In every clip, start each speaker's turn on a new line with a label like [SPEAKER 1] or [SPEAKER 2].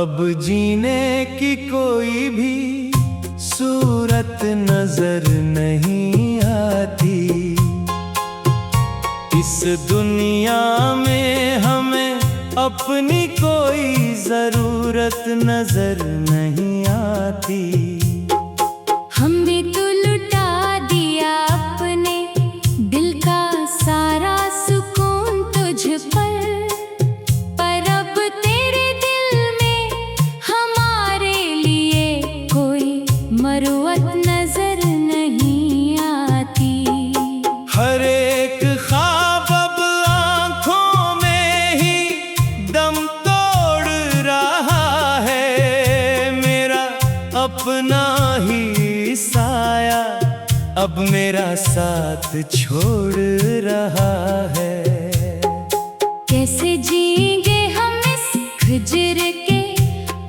[SPEAKER 1] अब जीने की कोई भी सूरत नजर नहीं आती। इस दुनिया में हमें अपनी कोई जरूरत नजर नहीं आती।
[SPEAKER 2] हमने तो लुटा दिया अपने दिल का सारा सुकून तुझ पर अब तेरे दिल में हमारे लिए कोई मरुवत नजर नहीं आती।
[SPEAKER 1] हर एक ख्वाब अब आंखों में ही दम तोड़ रहा है। मेरा अपना ही साया अब मेरा साथ छोड़ रहा है।
[SPEAKER 2] कैसे जिएंगे हम इस हिज्र के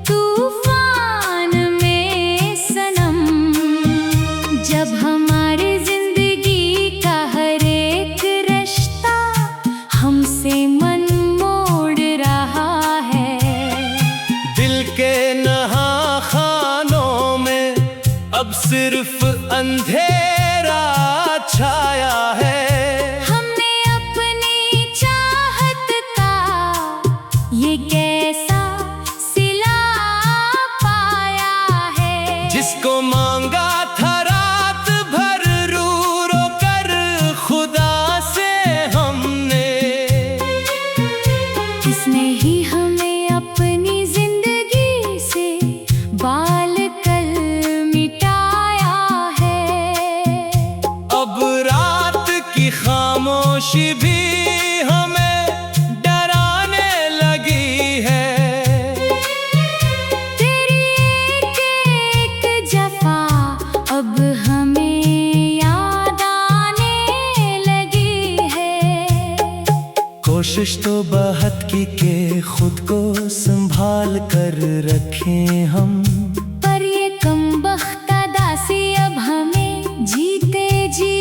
[SPEAKER 2] तूफान में सनम, जब हमारी जिंदगी का हर एक रिश्ता हमसे मन मोड़ रहा है।
[SPEAKER 1] दिल के नहा खानों में अब सिर्फ अंधेरा छाया है।
[SPEAKER 2] हमने अपनी चाहत का ये कैसा सिला पाया है।
[SPEAKER 1] जिसको मांगा था रात भर रो रो कर खुदा से हमने,
[SPEAKER 2] किसने ही हमें अपनी जिंदगी से बाल कल मिटाया है।
[SPEAKER 1] अब रात की खामोशी भी हमें डराने लगी है।
[SPEAKER 2] तेरी एक जफा अब हमें याद आने लगी है।
[SPEAKER 1] कोशिश तो बहुत की के खुद को संभाल कर रखें हम,
[SPEAKER 2] पर ये कमबख्ता दासी अब हमें जीते जी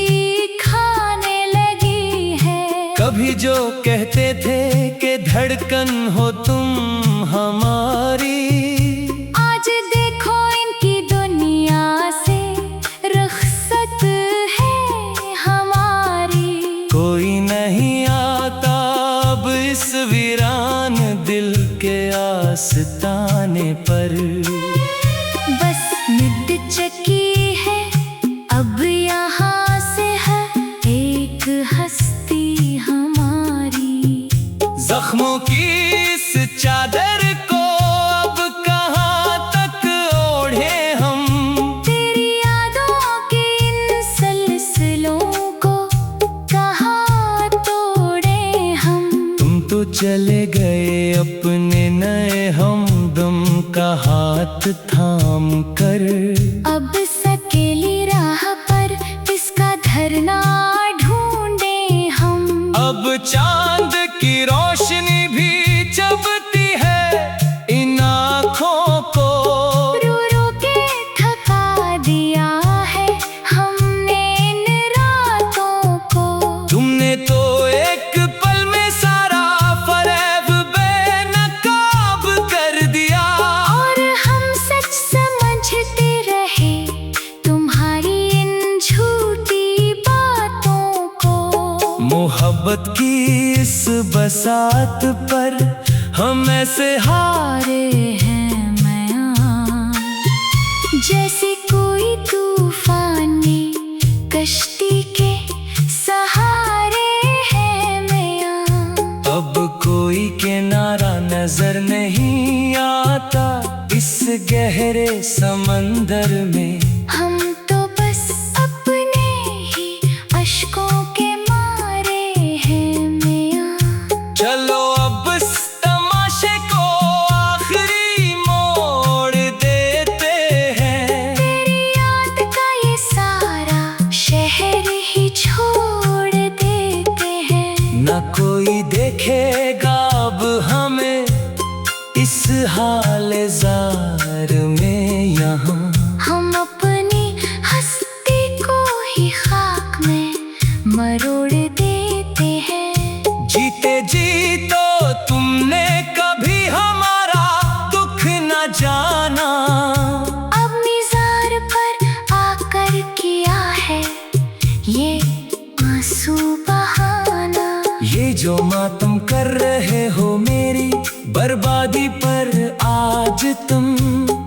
[SPEAKER 2] खाने लगी है।
[SPEAKER 1] कभी जो कहते थे कि धड़कन हो तुम हमारी,
[SPEAKER 2] आज देखो इनकी दुनिया से रुखसत है हमारी।
[SPEAKER 1] कोई नहीं आता अब इस वीरान दिल के आस्ताने पर।
[SPEAKER 2] बस निद चकी है अब यहाँ से है एक हस्ती हमारी।
[SPEAKER 1] जख्मों की इस चादर को अब कहाँ तक ओढ़े हम।
[SPEAKER 2] तेरी यादों के इन सिलसिलों को कहाँ तोड़े हम।
[SPEAKER 1] तुम तो चले गए अपने नए हमदम का हाथ थाम कर।
[SPEAKER 2] अब सकेली राह पर इसका धरना ढूंढे हम।
[SPEAKER 1] अब चांद की रोशनी भी चबती है इन आँखों को।
[SPEAKER 2] रो रो के थका दिया है हमने इन रातों को।
[SPEAKER 1] तुमने तो एक पल में सारा फरेब बेनकाब कर दिया।
[SPEAKER 2] और हम सच समझते रहे तुम्हारी इन झूठी बातों को।
[SPEAKER 1] मोहब्बत की इस बसात पर हम ऐसे हारे हैं मैं,
[SPEAKER 2] जैसे कोई तूफानी कश्ती के सहारे है मैं।
[SPEAKER 1] अब कोई किनारा नजर नहीं आता इस गहरे समंदर में।
[SPEAKER 2] हम तो बस अपने ही अश्कों के मारे हैं मैं।
[SPEAKER 1] चलो अब इस तमाशे को आखिरी मोड़ देते हैं।
[SPEAKER 2] तेरी याद का ये सारा शहर ही छोड़ देते हैं।
[SPEAKER 1] न कोई देखेगा अब हमें इस हाल जार में यहाँ।
[SPEAKER 2] हम अपनी हस्ती को ही खाक में मरोड़ देते हैं।
[SPEAKER 1] जीते जी तो तुमने कभी हमारा दुख न ये जो मातम कर रहे हो मेरी बर्बादी पर आज तुम।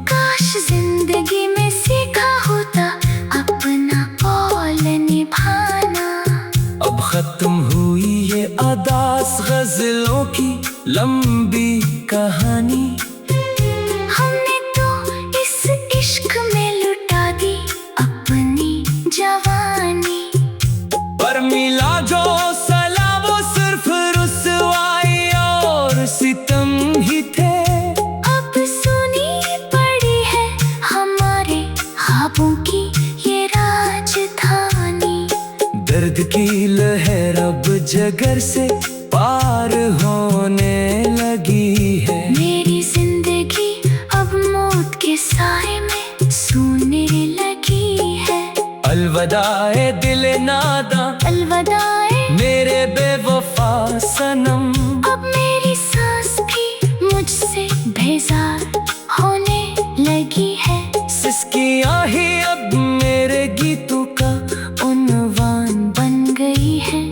[SPEAKER 2] काश जिंदगी में सीखा होता अपना कौल निभाना।
[SPEAKER 1] अब खत्म हुई ये अदास गजलों की लंबी कहानी।
[SPEAKER 2] हमने तो इस इश्क में लुटा दी अपनी जवानी।
[SPEAKER 1] पर मिला जो सला वो सिर्फ रुसवाई और सितम ही थे।
[SPEAKER 2] अब सुनी पड़ी है हमारे ख्वाबों की ये राजधानी।
[SPEAKER 1] दर्द की लहर अब जगर से पार होने लगी है।
[SPEAKER 2] मेरी जिंदगी अब मौत के साए में सूने लगी है।
[SPEAKER 1] अलविदाए दिल नादा,
[SPEAKER 2] अलविदाए
[SPEAKER 1] मेरे बेवफा सनम।
[SPEAKER 2] अब मेरी सांस भी मुझसे बेजार होने लगी है।
[SPEAKER 1] सिसकियां ही अब मेरे गीतों का उन्वान बन गई है।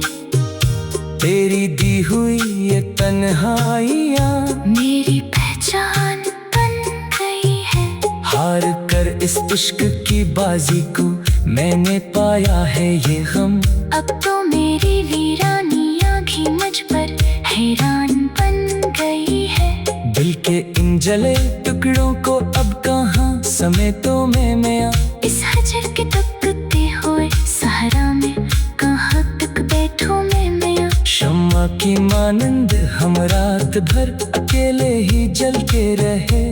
[SPEAKER 1] तेरी दी हुई ये तन्हाइयां
[SPEAKER 2] मेरी पहचान बन गई है।
[SPEAKER 1] हार कर इस इश्क की बाजी को मैंने पाया है ये गम।
[SPEAKER 2] अब तो मेरी वीरानियां भी मुझ पर हैरान बन गई है।
[SPEAKER 1] दिल के इन जले टुकड़ों को अब कहाँ समेटूं मैं
[SPEAKER 2] इस हजर के तकते हुए सहरा में कहाँ तक बैठूं मैं।
[SPEAKER 1] शम्मा की मानंद हम रात भर अकेले ही जलते रहे।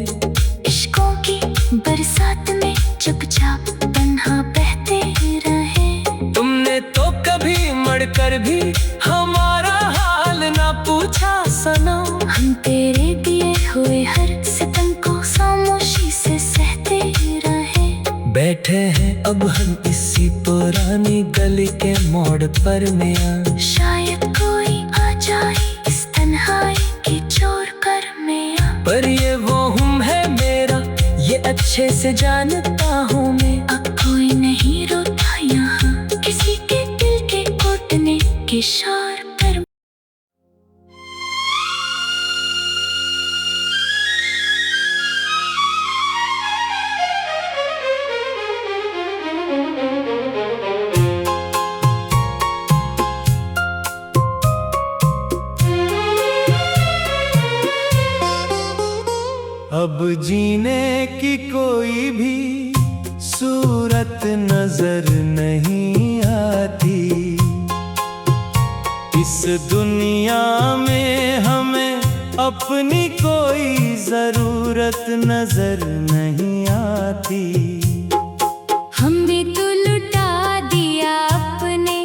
[SPEAKER 2] इश्कों की बरसात में चुपचाप तन्हा बहते रहे।
[SPEAKER 1] तुमने तो कभी मड़कर भी हमारा हाल ना पूछा सनम।
[SPEAKER 2] हम तेरे दिए हुए हर सितम को खामोशी से सहते रहे।
[SPEAKER 1] बैठे हैं अब हम इसी पुरानी गली के मोड़ पर मियां।
[SPEAKER 2] शायद कोई आ जाए इस तन्हाई की चोर कर मियां।
[SPEAKER 1] पर ये वो हम है मेरा, ये अच्छे से जानता हूँ मैं।
[SPEAKER 2] अब कोई नहीं रोता यहाँ किसी के दिल के घुटने के शोर पर।
[SPEAKER 1] अब जीने की कोई भी सूरत नजर नहीं आती। इस दुनिया में हमें अपनी कोई जरूरत नजर नहीं आती।
[SPEAKER 2] हम भी तो लुटा दिया अपने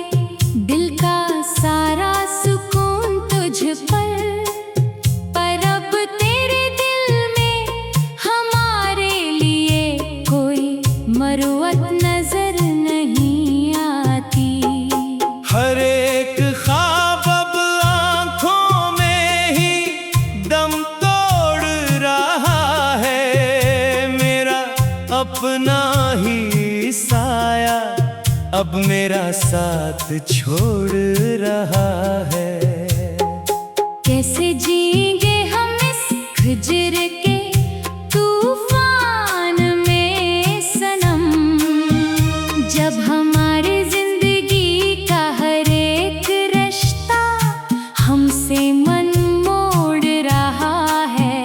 [SPEAKER 2] दिल का सारा सुकून तुझ पर। अब तेरे दिल में हमारे लिए कोई मरुवत नजर नहीं आती।
[SPEAKER 1] हर एक ख्वाब अब आँखों में ही दम तोड़ रहा है। मेरा अपना ही साया अब मेरा साथ छोड़ रहा है।
[SPEAKER 2] कैसे जिएंगे हम इस हिजर के तूफान में सनम। जब हमारी जिंदगी का हर एक रिश्ता हमसे मन मोड़ रहा है।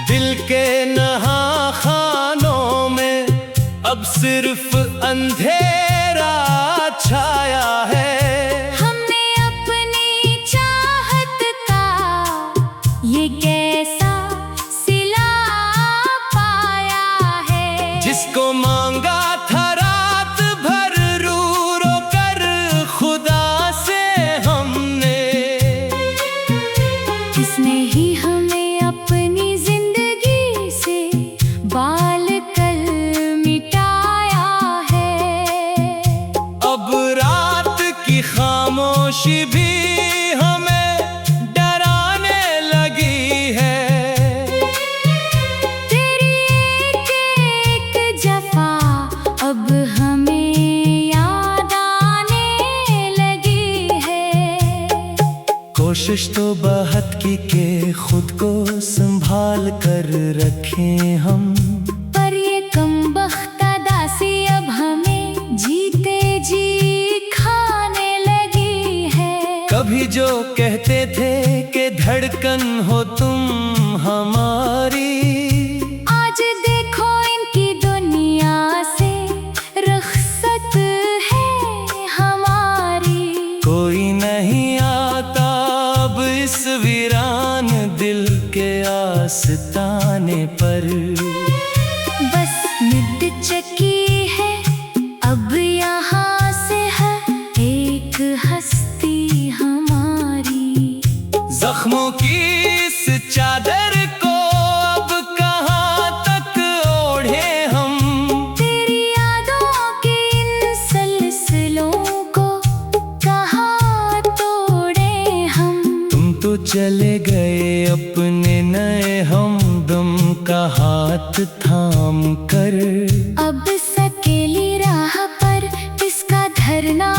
[SPEAKER 1] दिल के नहा खानों में अब सिर्फ अंधेरा छाया है।
[SPEAKER 2] हमने अपनी चाहत का ये कैसा सिला पाया है।
[SPEAKER 1] जिसको मांगा था रात भर रो रो कर खुदा से हमने।
[SPEAKER 2] किसने ही हमें अपनी जिंदगी से बाल कल मिटाया है।
[SPEAKER 1] अब रात की खामोशी भी हमें डराने लगी है।
[SPEAKER 2] तेरी एक जफा अब हमें याद आने लगी है।
[SPEAKER 1] कोशिश तो बहुत की के खुद को संभाल कर रखें हम,
[SPEAKER 2] पर ये कमबख्ता दासी अब हमें जीते जी खाने लगी है।
[SPEAKER 1] कभी जो कहते थे कि धड़कन हो तुम हमारी,
[SPEAKER 2] आज देखो इनकी दुनिया से रुखसत है हमारी।
[SPEAKER 1] कोई नहीं आता अब इस वीरान दिल के आस्ताने पर,
[SPEAKER 2] बस मिट चकी है अब यहाँ से है एक हस्ती हमारी।
[SPEAKER 1] जख्मों की इस चादर को अब कहाँ तक ओढ़े हम,
[SPEAKER 2] तेरी यादों के इन सिलसिलों को कहाँ तोड़े हम।
[SPEAKER 1] तुम तो चले गए अपने नए हमदम का हाथ थाम कर,
[SPEAKER 2] अब सकेली राह पर इसका धरना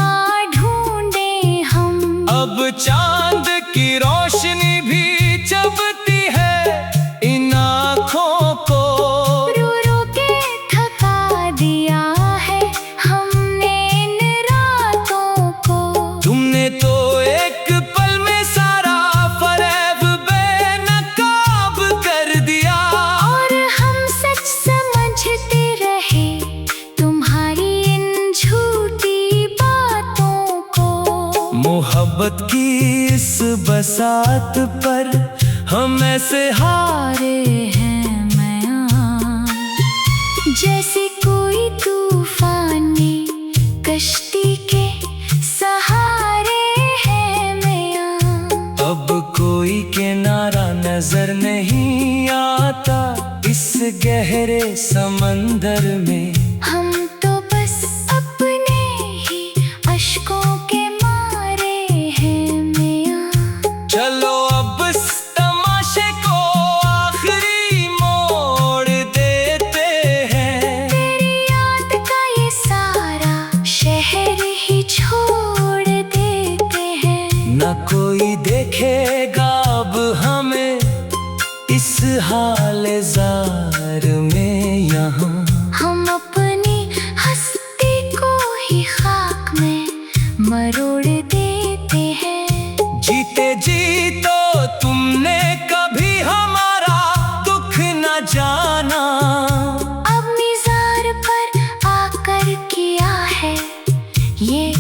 [SPEAKER 2] ढूंढे हम।
[SPEAKER 1] अब चांद की रोशनी भी चबती है इन आँखों को,
[SPEAKER 2] रो रो के थका दिया है हमने इन रातों को।
[SPEAKER 1] तुमने तो एक पल में सारा फरेब बेनकाब कर दिया,
[SPEAKER 2] और हम सच समझते रहे तुम्हारी इन झूठी बातों को।
[SPEAKER 1] मोहब्बत की इस बसात पर हम ऐसे हारे हैं मैं,
[SPEAKER 2] जैसे कोई तूफानी कश्ती के सहारे है मैं।
[SPEAKER 1] अब कोई किनारा नजर नहीं आता इस गहरे समंदर में,
[SPEAKER 2] हम तो बस अपने ही अश्कों के मारे हैं मैं।
[SPEAKER 1] चलो अब इस तमाशे को आखिरी मोड़ देते हैं,
[SPEAKER 2] तेरी याद का ये सारा शहर ही छोड़ देते हैं।
[SPEAKER 1] न कोई देखेगा अब हमें इस हाल जार में यहाँ,
[SPEAKER 2] हम अपनी हस्ती को ही खाक में मरोड़ देते हैं।
[SPEAKER 1] जीते जी तो तुमने कभी हमारा दुख न जाना,
[SPEAKER 2] अब निज़ार पर आकर किया है ये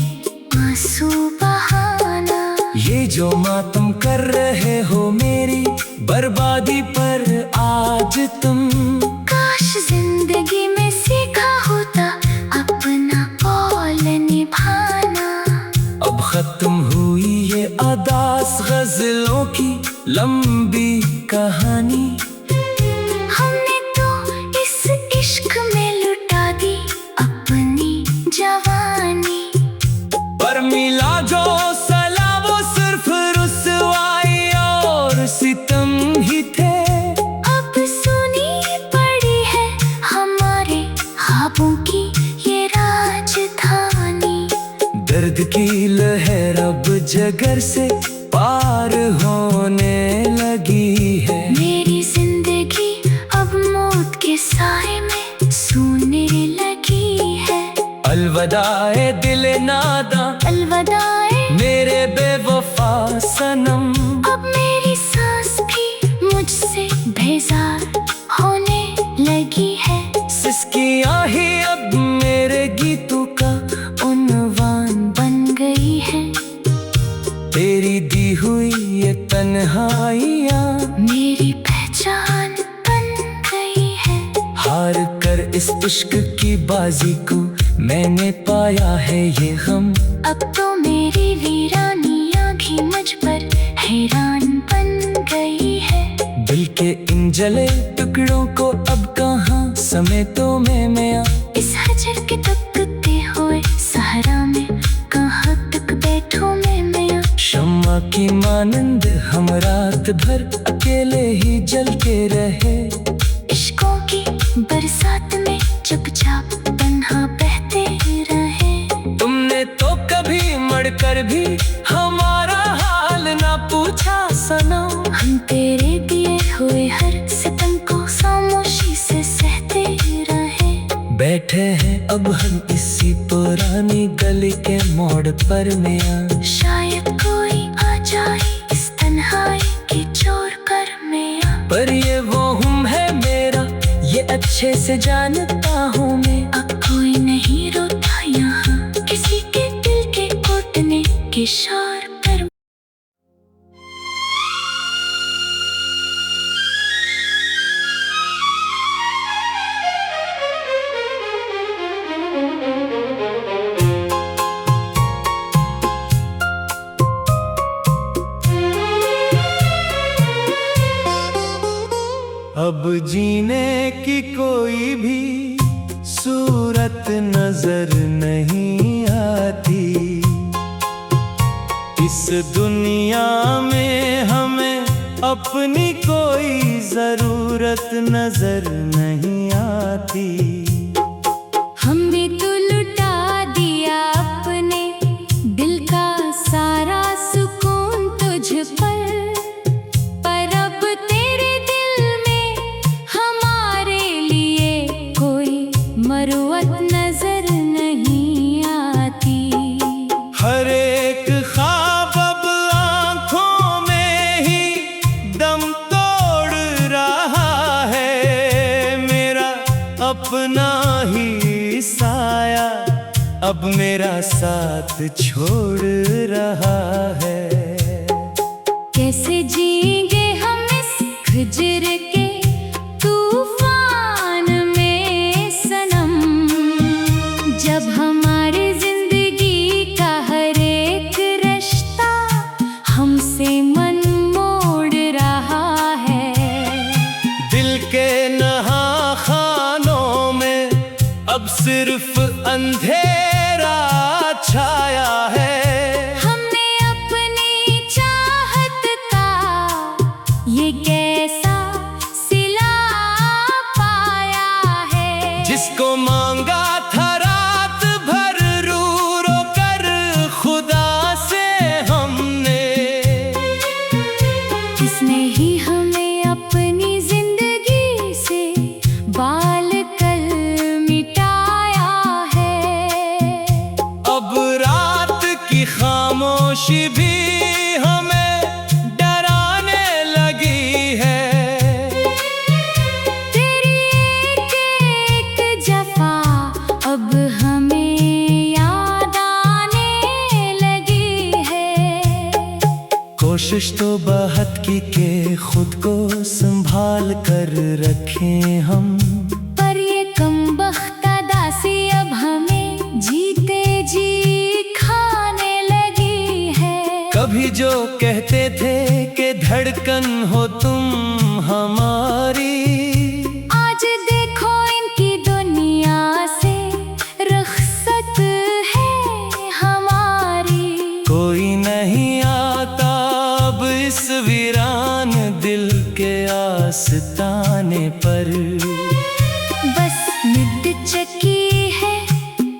[SPEAKER 2] आंसू बहाना।
[SPEAKER 1] ये जो मातम कर रहे हो मेरी बर्बादी पर आज तुम,
[SPEAKER 2] काश जिंदगी में सीखा होता अपना कौल निभाना।
[SPEAKER 1] अब खत्म हुई ये अदास गजलों की लंबी कहानी,
[SPEAKER 2] हमने तो इस इश्क में लुटा दी अपनी जवानी।
[SPEAKER 1] पर मिला जो सला वो सिर्फ रुसवाई और सितम ही थे।
[SPEAKER 2] अब सुनी पड़ी है हमारे ख्वाबों की ये राजधानी।
[SPEAKER 1] दर्द की लहर अब जगर से पार होने लगी है,
[SPEAKER 2] मेरी जिंदगी अब मौत के साए में सूने लगी है।
[SPEAKER 1] अलविदाए दिल नादा,
[SPEAKER 2] अलविदाए
[SPEAKER 1] मेरे बेवफा सनम,
[SPEAKER 2] अब मेरी सांस भी मुझसे बेजार होने लगी है।
[SPEAKER 1] सिसकियाँ ही अब मेरे गीतों का उन्वान बन गई है, तेरी दी हुई ये तन्हाइयाँ
[SPEAKER 2] मेरी पहचान बन गई है।
[SPEAKER 1] हार कर इस इश्क की बाजी को मैंने पाया है ये गम,
[SPEAKER 2] अब तो मेरी वीरानियाँ भी मुझ पर हैरान बन गई है।
[SPEAKER 1] दिल के इन जले टुकड़ों को अब कहाँ समेटो मैं
[SPEAKER 2] इस हजर के तकते हुए सहरा में कहाँ तक बैठूं मैं।
[SPEAKER 1] शम्मा की मानंद हम रात भर अकेले ही जल के रहे,
[SPEAKER 2] इश्कों की बरसात में चुपचाप तन्हा बहते रहे।
[SPEAKER 1] तुमने तो कभी मर कर भी हमारा हाल ना पूछा। पर मियां।
[SPEAKER 2] शायद कोई आ जाए इस तन्हाई की छोड़ कर मियां।
[SPEAKER 1] पर ये वो हम है मेरा, ये अच्छे से जानता हूँ मैं।
[SPEAKER 2] अब कोई नहीं रोता यहाँ किसी के दिल के टूटने के शोर पर।
[SPEAKER 1] अब जीने की कोई भी सूरत नजर नहीं आती। इस दुनिया में हमें अपनी कोई जरूरत नजर नहीं आती।
[SPEAKER 2] हमने तो लुटा दिया अपने दिल का सारा सुकून तुझ पर। अब तेरे दिल में हमारे लिए कोई मरुवत नजर नहीं आती।
[SPEAKER 1] हर एक ख्वाब अब आंखों में ही दम तोड़ रहा है। मेरा अपना ही साया अब मेरा साथ छोड़ रहा है।
[SPEAKER 2] कैसे जिएंगे हम इस गुजर के तूफान में सनम, जब हमारी जिंदगी का हर एक रिश्ता हमसे मन मोड़ रहा है।
[SPEAKER 1] दिल के नहा खानों में अब सिर्फ अंधेरा छाया है।
[SPEAKER 2] हमने अपनी चाहत का ये कैसा सिला पाया है।
[SPEAKER 1] जिसको मांगा था रात भर रो रो कर खुदा से हमने।
[SPEAKER 2] किसने ही हमें अपनी जिंदगी से बाल कल मिटाया है।
[SPEAKER 1] अब रात की खामोशी भी हमें डराने लगी है।
[SPEAKER 2] तेरी एक जफा अब हमें याद आने लगी है।
[SPEAKER 1] कोशिश तो बहुत की के खुद को संभाल कर रखें हम।
[SPEAKER 2] पर ये कमबख्ता दासी अब हमें जीते जी खाने लगी है।
[SPEAKER 1] कभी जो कहते थे कि धड़कन हो तुम हमारी,
[SPEAKER 2] आज देखो इनकी दुनिया से रुखसत है हमारी।
[SPEAKER 1] कोई नहीं आता अब इस वीरान दिल के आस्ताने पर।
[SPEAKER 2] बस मिट चुकी है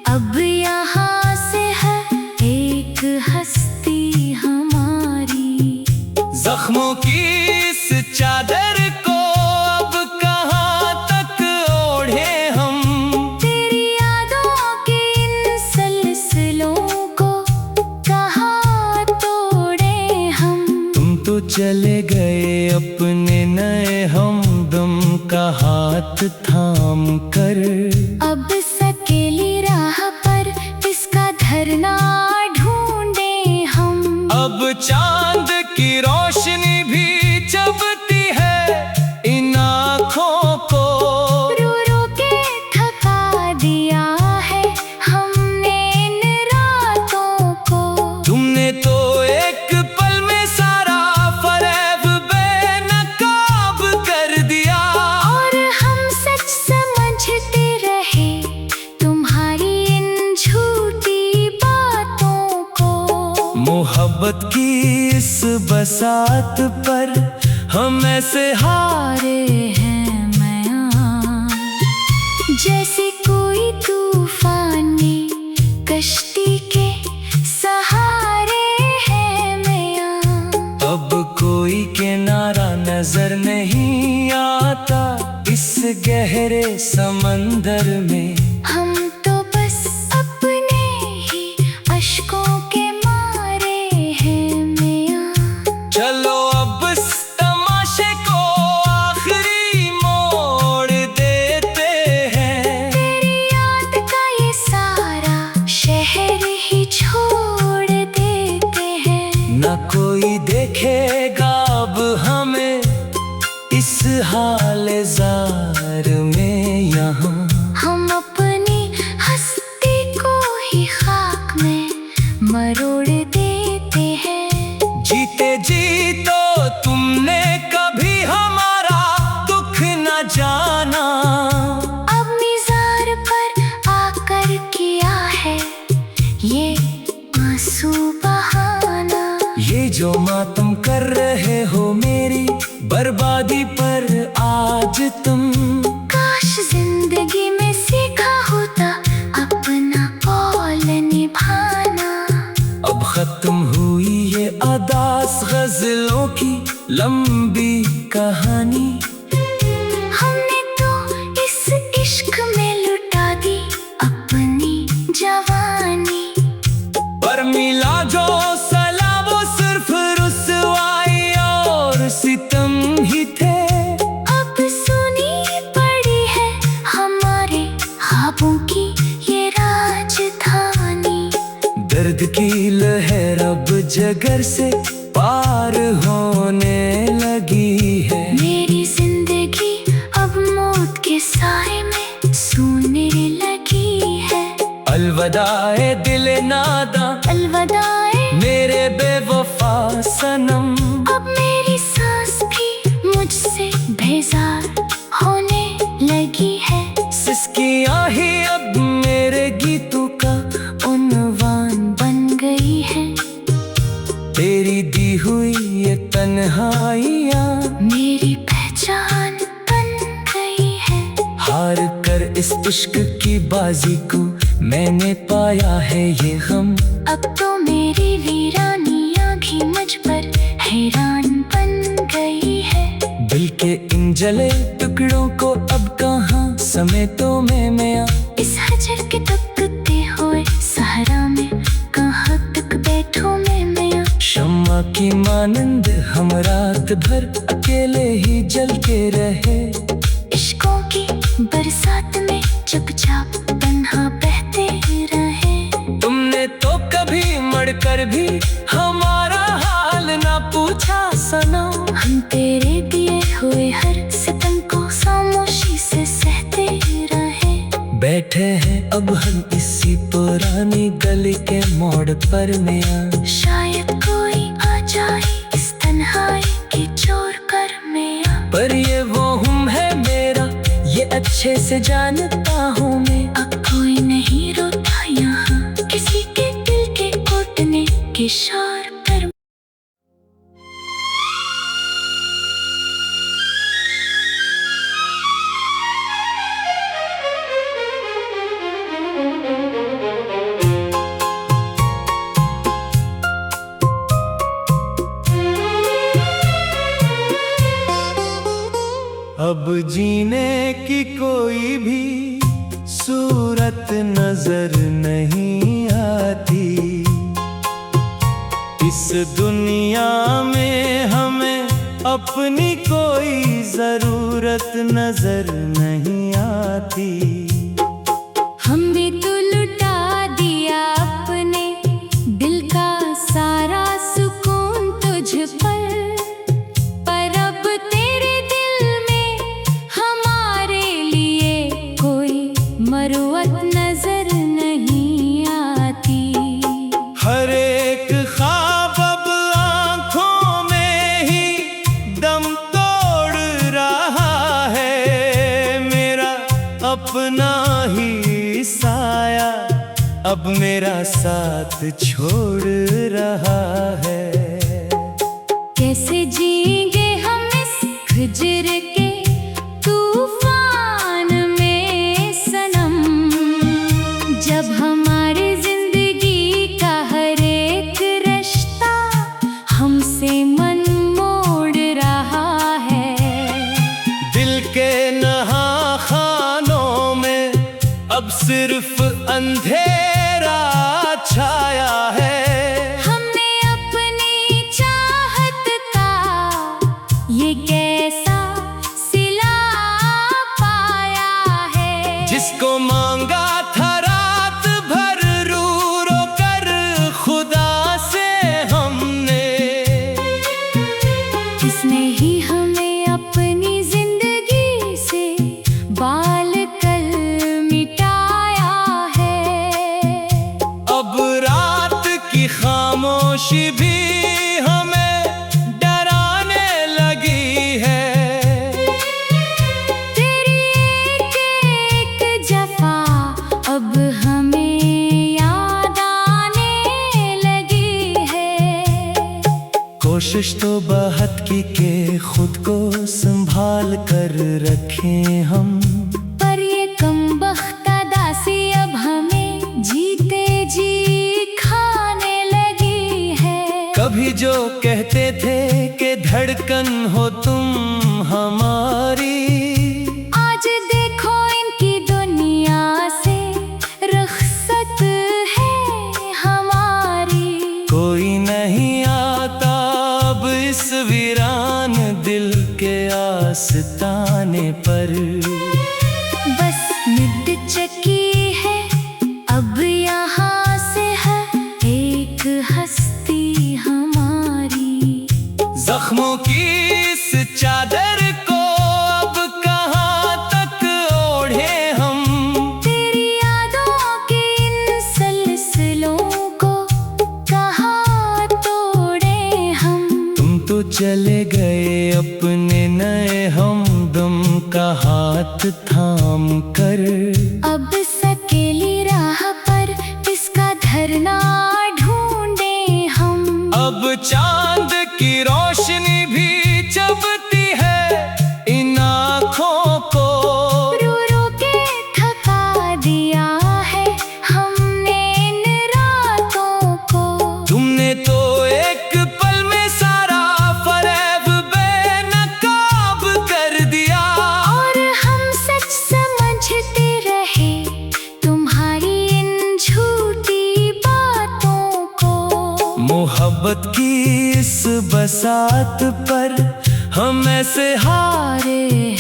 [SPEAKER 2] अब यहाँ से है एक हस्ती हमारी।
[SPEAKER 1] जख्मों की इस चादर को अब कहाँ तक ओढ़े हम।
[SPEAKER 2] तेरी यादों के इन सिलसिलों को कहाँ तोड़े हम।
[SPEAKER 1] तुम तो चले गए अपने नए हमदम का हाथ थाम कर।
[SPEAKER 2] अब सकेली राह पर इसका धरना ढूंढे हम।
[SPEAKER 1] अब चांद की रोशनी भी जबती है इन आँखों को।
[SPEAKER 2] रो रो के थका दिया है हमने इन रातों को।
[SPEAKER 1] तुमने तो एक पल में सारा फरेब बेनकाब कर दिया।
[SPEAKER 2] और हम सच समझते रहे तुम्हारी इन झूठी बातों को।
[SPEAKER 1] मोहब्बत की इस बसात पर हम ऐसे
[SPEAKER 2] हारे हैं मैं, जैसे कोई तूफान में कश्ती के सहारे हैं मैं।
[SPEAKER 1] अब कोई किनारा नजर नहीं आता इस गहरे समंदर में।
[SPEAKER 2] हम तो बस अपने ही अश्कों
[SPEAKER 1] चलो अब इस तमाशे को आखिरी मोड़ देते हैं।
[SPEAKER 2] तेरी याद का ये सारा शहर ही छोड़ देते हैं।
[SPEAKER 1] न कोई देखेगा अब हमें इस हाल जार में यहाँ।
[SPEAKER 2] हम अपनी हस्ती को ही खाक में मरोड़ देते हैं।
[SPEAKER 1] जीते जी तो तुमने कभी हमारा दुख न जाना।
[SPEAKER 2] अब मीज़ार पर आकर किया है ये आंसू बहाना।
[SPEAKER 1] ये जो मातम कर रहे हो मेरी बर्बादी पर आज तुम।
[SPEAKER 2] काश जिंदगी में सीखा होता अपना कौल निभाना।
[SPEAKER 1] अब खत्म हुई ये अदास गजलों की लंबी कहानी।
[SPEAKER 2] हमने तो इस इश्क में लुटा दी अपनी जवानी।
[SPEAKER 1] पर मिला जो सला वो सिर्फ रुसवाई और सितम ही थे।
[SPEAKER 2] अब सुनी पड़ी है हमारे ख्वाबों की ये राजधानी।
[SPEAKER 1] दर्द की लहर अब जगर से पार होने लगी है।
[SPEAKER 2] मेरी जिंदगी अब मौत के साए में सूने लगी है।
[SPEAKER 1] अलविदाए दिल नादा,
[SPEAKER 2] अलविदाए
[SPEAKER 1] मेरे बेवफा सनम।
[SPEAKER 2] अब मेरी सांस भी मुझसे बेजार होने लगी है।
[SPEAKER 1] सिसकियां ही अब मेरे गीतों का उन्वान बन गई है। तेरी दी हुई ये तन्हाइयां
[SPEAKER 2] मेरी पहचान बन गई है।
[SPEAKER 1] हार कर इस इश्क की बाजी को मैंने पाया है ये हम।
[SPEAKER 2] अब तो मेरी वीरानियां भी मुझ पर हैरान बन गई है।
[SPEAKER 1] दिल के इन जले टुकड़ों को अब कहाँ समेटो मैं
[SPEAKER 2] इस हजर के तकते हुए सहरा में कहाँ तक बैठूं मैं।
[SPEAKER 1] शम्मा की मानंद हम रात भर अकेले ही जल के रहे।
[SPEAKER 2] इश्कों की बरसात में चुपचाप तन्हा बहते रहे।
[SPEAKER 1] तुमने तो कभी मड़कर भी हमारा हाल ना पूछा सनम।
[SPEAKER 2] हम तेरे दिए हुए हर सितम को खामोशी से सहते रहे।
[SPEAKER 1] बैठे हैं अब हम इसी पुरानी गली के मोड़ पर मियां।
[SPEAKER 2] शायद कोई आ जाए इस तन्हाई के चोर कर मियां।
[SPEAKER 1] पर ये वो हम है मेरा ये अच्छे से जानता हूँ मैं।
[SPEAKER 2] अब कोई नहीं रोता यहाँ किसी के दिल के घुटने के शोर पर।
[SPEAKER 1] अब जीने की कोई भी सूरत नजर नहीं आती। इस दुनिया में हमें अपनी कोई जरूरत नजर नहीं आती।
[SPEAKER 2] हमने तो लुटा दिया अपने दिल का सारा सुकून तुझ पर। अब तेरे दिल में हमारे लिए कोई मरुवत नजर नहीं आती।
[SPEAKER 1] हर एक ख्वाब अब आंखों में ही दम तोड़ रहा है। मेरा अपना ही साया अब मेरा साथ छोड़ रहा है।
[SPEAKER 2] कैसे जिएंगे हम इस हिज्र के तूफान में सनम। जब हमारी जिंदगी का हर एक रिश्ता हमसे मन मोड़ रहा है।
[SPEAKER 1] दिल के नहा खानों में अब सिर्फ अंधेरा छाया है।
[SPEAKER 2] हमने अपनी चाहत किसने ही हमें अपनी जिंदगी से बाल कल मिटाया है।
[SPEAKER 1] अब रात की खामोशी भी हमें डराने लगी है।
[SPEAKER 2] तेरी एक जफा अब हमें याद आने लगी है।
[SPEAKER 1] कोशिश तो बहुत की के खुद को संभाल कर रखें हम,
[SPEAKER 2] पर ये कमबख्ता दासी अब हमें जीते जी खाने लगी है।
[SPEAKER 1] कभी जो कहते थे कि धड़कन हो तुम हमारी,
[SPEAKER 2] आज देखो इनकी दुनिया से रुखसत है हमारी।
[SPEAKER 1] कोई नहीं आता अब इस वीरान दिल के आस्ताने पर।
[SPEAKER 2] बस मिट चकी है अब यहाँ से है एक हस्ती हमारी।
[SPEAKER 1] जख्मों की इस चादर को अब कहाँ तक ओढ़े हम,
[SPEAKER 2] तेरी यादों के इन सिलसिलों को कहाँ तोड़े हम।
[SPEAKER 1] तुम तो चले गए अपने नए हमदम का हाथ थाम कर।
[SPEAKER 2] अब सकेली राह पर इसका धरना ढूंढे हम।
[SPEAKER 1] अब चांद की रोशनी भी चबती है इन आँखों को।
[SPEAKER 2] रो रो के थका दिया है हमने इन रातों को।
[SPEAKER 1] तुमने तो एक पल में सारा फरेब बेनकाब कर दिया,
[SPEAKER 2] और हम सच समझते रहे तुम्हारी इन झूठी बातों को।
[SPEAKER 1] मोहब्बत की इस बसात पर हम ऐसे हारे